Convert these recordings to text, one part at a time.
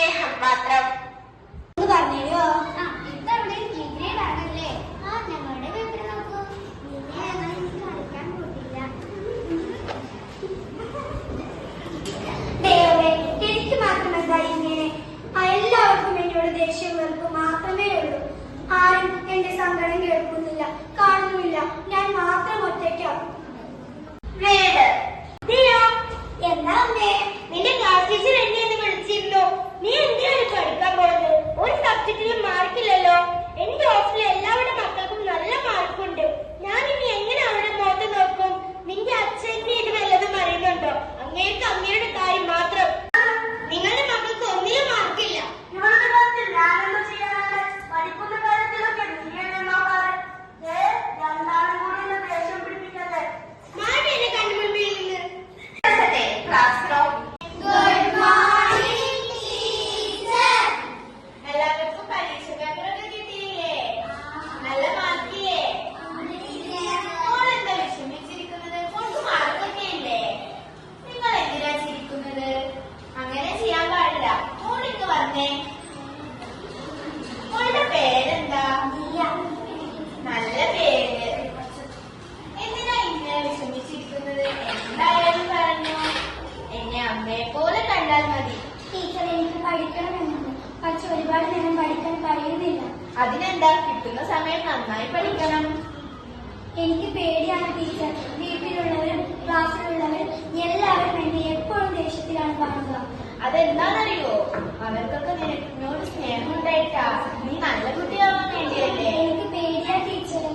സ്നേഹം മാത്രം. പറഞ്ഞോ എനിക്ക് മാത്രമെന്താ ഇങ്ങനെ? എല്ലാവർക്കും എന്നോട് ദേഷ്യം വെറുപ്പ് മാത്രമേ ഉള്ളൂ. ആരും എന്റെ സങ്കടം കേൾക്കുന്നില്ല, കാണുന്നില്ല. ഞാൻ മാത്രം ഒറ്റയ്ക്കാം. എന്താ അമ്മേ? നിന്റെ ക്ലാസ് ടീച്ചർ എന്നെ ഒന്ന് വിളിച്ചിരുന്നു. നീ എന്തിനാണ് പഠിക്കാൻ പോകുന്നത്? ഒരു സബ്ജക്റ്റിലും മാർക്കില്ലല്ലോ. എന്റെ ഓഫീസിലെ എല്ലാവരുടെ മക്കൾക്കും നല്ല മാർക്കുണ്ട്. ഞാൻ ഇനി എങ്ങനെ അവരുടെ മുഖത്ത് നോക്കും? നിന്റെ അച്ഛന്റെ ഇത് വല്ലതും അറിയുന്നുണ്ടോ? അങ്ങേർക്ക് അങ്ങയുടെ കാര്യം മാത്രം. നിങ്ങളുടെ മക്കൾക്ക് ഒന്നിലും മാർക്കില്ല. പഠിക്കുന്ന കാര്യത്തിലൊക്കെ രണ്ടാളും കൂടി എന്നെ ദേഷ്യം പിടിപ്പിക്കല്ലേ. മാറ്റി എന്നെ കണ്ടുമുമ്പിൽ നിന്ന് എല്ലാവർക്കും പരീക്ഷ പേപ്പറൊക്കെ കിട്ടിയില്ലേ? നല്ല മാർക്കില്ലേ? മോളെന്താ വിഷമിച്ചിരിക്കുന്നത്? മോൾക്ക് മാർക്കൊക്കെ ഇല്ലേ? നിങ്ങൾ എന്തിനാ ചിരിക്കുന്നത്? അങ്ങനെ ചെയ്യാൻ പാടില്ല. മോളിക്ക് വന്നേ. മോളുടെ പേരെന്താ? നല്ല പേര്. എന്തിനാ ഇങ്ങനെ വിഷമിച്ചിരിക്കുന്നത്? എന്തായാലും പറഞ്ഞു. എന്നെ അമ്മയെ പോലെ കണ്ടാൽ മതി. ടീച്ചർ, എനിക്ക് പഠിക്കണമെന്നുണ്ട്. പക്ഷെ ഒരുപാട് നേരം പഠിക്കാൻ കഴിയുന്നില്ല. അതിനെന്താ, കിട്ടുന്ന സമയം നന്നായി പഠിക്കണം. എനിക്ക് പേടിയാണ് ടീച്ചർ. വീട്ടിലുള്ളവരും ക്ലാസ്സിലുള്ളവരും എല്ലാവരും എന്നെ എപ്പോഴും ദേഷ്യത്തിലാണ് കാണുക. അതെന്താണെന്നറിയോ? അവർക്കൊക്കെ നിന്നോട് സ്നേഹം ഉണ്ടായിട്ടാ. നീ നല്ല കുട്ടിയാവാൻ വേണ്ടിയല്ലേ. എനിക്ക് പേടിയാ ടീച്ചർ.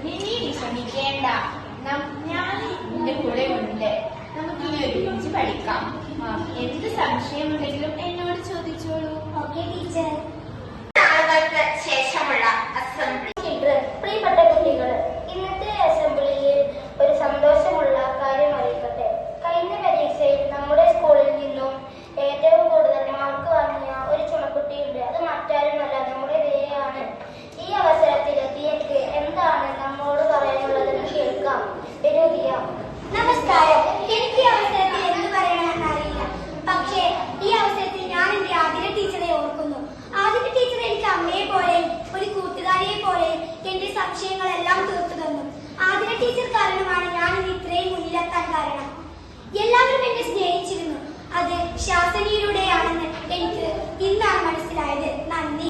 നീ വിഷമിക്കേണ്ട. ഞാൻ നിന്റെ കൂടെ ഉണ്ട്. നമുക്കിനി ഒരുമിച്ച് പഠിക്കാം. എന്ത് സംശയമുണ്ടെങ്കിലും എന്നോട് ചോദിച്ചോളൂ. Okay teacher. നാളുകൾക്ക് ശേഷമുള്ള അസംബ്ലി. പ്രിയപ്പെട്ട കുട്ടികൾ, ഇന്നത്തെ അസംബ്ലിയിൽ ഒരു സന്തോഷമുള്ള കാര്യം അറിയിക്കട്ടെ. കഴിഞ്ഞ പരീക്ഷയിൽ നമ്മുടെ സ്കൂളിൽ നിന്നും ഏറ്റവും കൂടുതൽ മാർക്ക് വാങ്ങിയ ഒരു ചുണക്കുട്ടിയുണ്ട്. അത് മറ്റാരുമല്ല, നമ്മുടെ ദിയയാണ്. ഈ അവസരത്തിൽ ദിയക്ക് എന്താണ് നമ്മോട് പറയാനുള്ളതെന്ന് കേൾക്കാം. വരൂ ദിയ. നമസ്കാരം. എനിക്ക് ഈ അവസരത്തിൽ എന്ത് പറയണമെന്ന് അറിയില്ല. പക്ഷേ ഈ അവസരത്തിൽ ഞാൻ എന്റെ ആതിര ടീച്ചറെ ഓർക്കുന്നു. ആതിര ടീച്ചർ എനിക്ക് അമ്മയെ പോലെ, ഒരു കൂട്ടുകാരിയെ പോലെ എന്റെ സംശയങ്ങളെല്ലാം തീർത്തു തന്നു. ആതിര ടീച്ചർ കാരണമാണ് ഞാൻ ഇന്ന് ഇത്രയും മുന്നിലെത്താൻ കാരണം. എല്ലാവരും എന്നെ സ്നേഹിച്ചിരുന്നു. അത് ശാസനയിലൂടെയാണെന്ന് എനിക്ക് ഇന്നാണ് മനസ്സിലായത്. നന്ദി.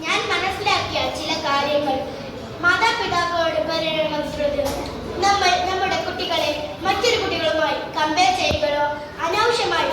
ഞാൻ മനസ്സിലാക്കിയ ചില കാര്യങ്ങൾ മാതാപിതാക്കളോട് പറയണം. നമ്മൾ നമ്മുടെ കുട്ടികളെ മറ്റൊരു കുട്ടികളുമായി കമ്പയർ ചെയ്യുകയോ അനാവശ്യമായി